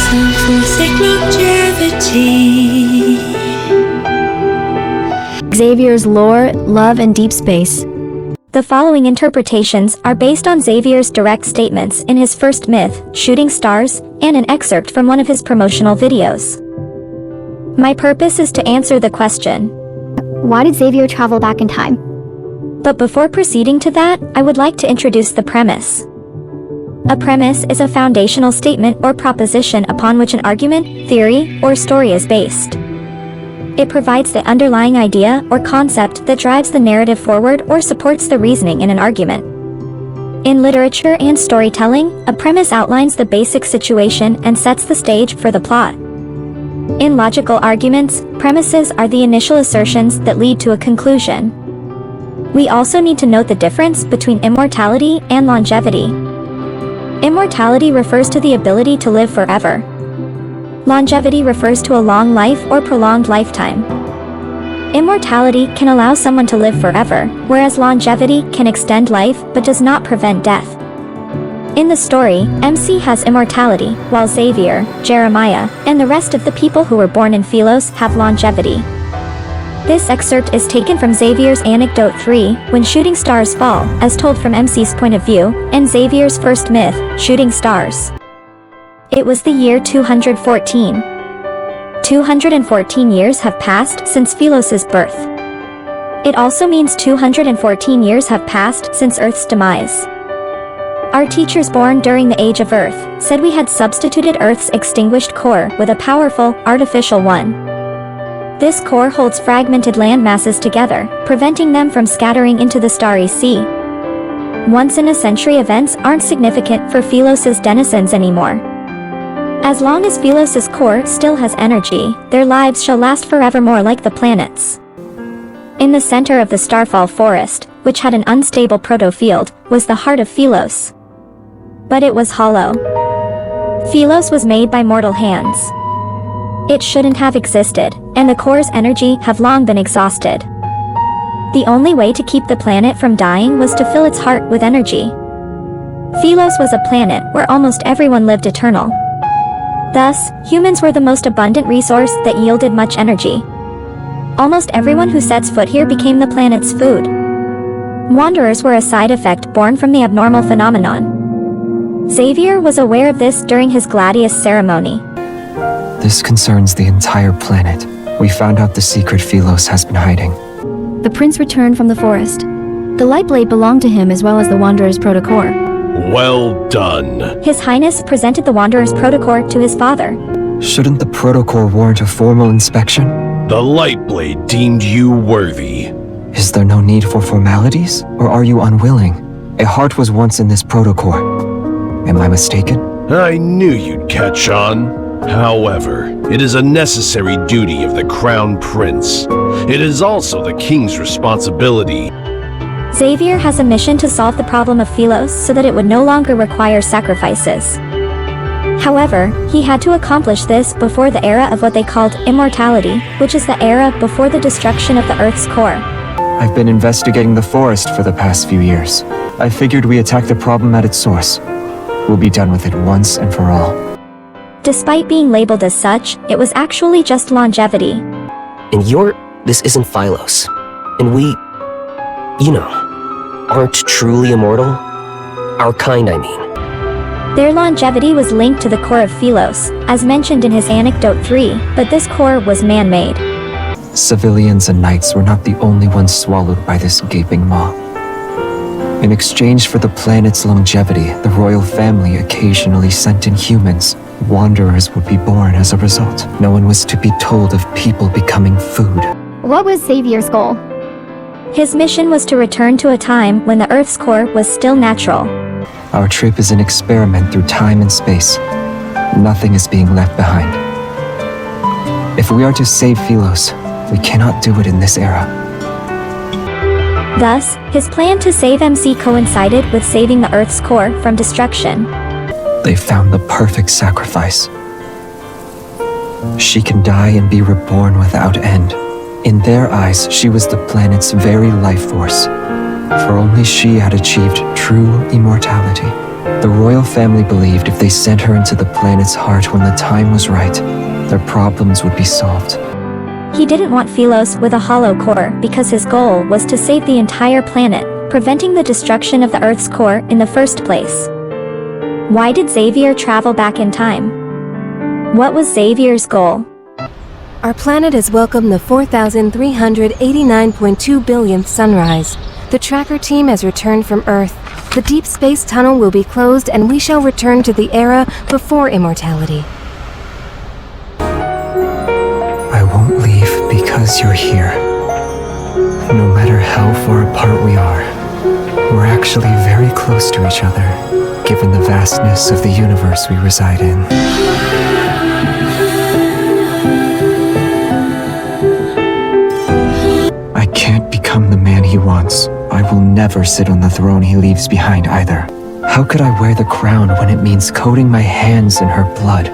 some fools seek longevity. Xavier's lore, love, and deep space. The following interpretations are based on Xavier's direct statements in his first myth, Shooting Stars, and an excerpt from one of his promotional videos. My purpose is to answer the question, why did Xavier travel back in time? But before proceeding to that, I would like to introduce the premise. A premise is a foundational statement or proposition upon which an argument, theory, or story is based. It provides the underlying idea or concept that drives the narrative forward or supports the reasoning in an argument. In literature and storytelling, a premise outlines the basic situation and sets the stage for the plot. In logical arguments, premises are the initial assertions that lead to a conclusion. We also need to note the difference between immortality and longevity. Immortality refers to the ability to live forever. Longevity refers to a long life or prolonged lifetime. Immortality can allow someone to live forever, whereas longevity can extend life but does not prevent death. In the story, MC has immortality, while Xavier, Jeremiah, and the rest of the people who were born in Philos have longevity. This excerpt is taken from Xavier's Anecdote 3, When Shooting Stars Fall, as told from MC's point of view, and Xavier's first myth, Shooting Stars. It was the year 214. 214 years have passed since Philos' birth. It also means 214 years have passed since Earth's demise. Our teachers born during the age of Earth said we had substituted Earth's extinguished core with a powerful, artificial one. This core holds fragmented land masses together, preventing them from scattering into the starry sea. Once-in-a-century events aren't significant for Philos' denizens anymore. As long as Philos' core still has energy, their lives shall last forevermore like the planets. In the center of the Starfall forest, which had an unstable proto-field, was the heart of Philos. But it was hollow. Philos was made by mortal hands. It shouldn't have existed, and the core's energy have long been exhausted. The only way to keep the planet from dying was to fill its heart with energy. Philos was a planet where almost everyone lived eternal. Thus, humans were the most abundant resource that yielded much energy. Almost everyone who sets foot here became the planet's food. Wanderers were a side effect born from the abnormal phenomenon. Xavier was aware of this during his gladius ceremony. This concerns the entire planet. We found out the secret Philos has been hiding. The prince returned from the forest. The light blade belonged to him as well as the Wanderer's protocore. Well done. His Highness presented the Wanderer's protocore to his father. Shouldn't the protocore warrant a formal inspection? The light blade deemed you worthy. Is there no need for formalities, or are you unwilling? A heart was once in this protocore. Am I mistaken? I knew you'd catch on. However, it is a necessary duty of the Crown Prince. It is also the King's responsibility. Xavier has a mission to solve the problem of Philos so that it would no longer require sacrifices. However, he had to accomplish this before the era of what they called immortality, which is the era before the destruction of the Earth's core. I've been investigating the forest for the past few years. I figured we attack the problem at its source. We'll be done with it once and for all. Despite being labeled as such, it was actually just longevity. This isn't Philos. And we, aren't truly immortal. Our kind, I mean. Their longevity was linked to the core of Philos, as mentioned in his Anecdote 3, but this core was man-made. Civilians and knights were not the only ones swallowed by this gaping maw. In exchange for the planet's longevity, the royal family occasionally sent in humans. Wanderers would be born as a result. No one was to be told of people becoming food. What was Xavier's goal? His mission was to return to a time when the Earth's core was still natural. Our trip is an experiment through time and space. Nothing is being left behind. If we are to save Philos, we cannot do it in this era. Thus, his plan to save MC coincided with saving the Earth's core from destruction. They found the perfect sacrifice. She can die and be reborn without end. In their eyes, she was the planet's very life force, for only she had achieved true immortality. The royal family believed if they sent her into the planet's heart when the time was right, their problems would be solved. He didn't want Philos with a hollow core because his goal was to save the entire planet, preventing the destruction of the Earth's core in the first place. Why did Xavier travel back in time? What was Xavier's goal? Our planet has welcomed the 4,389.2 billionth sunrise. The tracker team has returned from Earth. The deep space tunnel will be closed and we shall return to the era before immortality. I won't leave because you're here. No matter how far apart we are, we're actually very close to each other, given the vastness of the universe we reside in. I can't become the man he wants. I will never sit on the throne he leaves behind either. How could I wear the crown when it means coating my hands in her blood?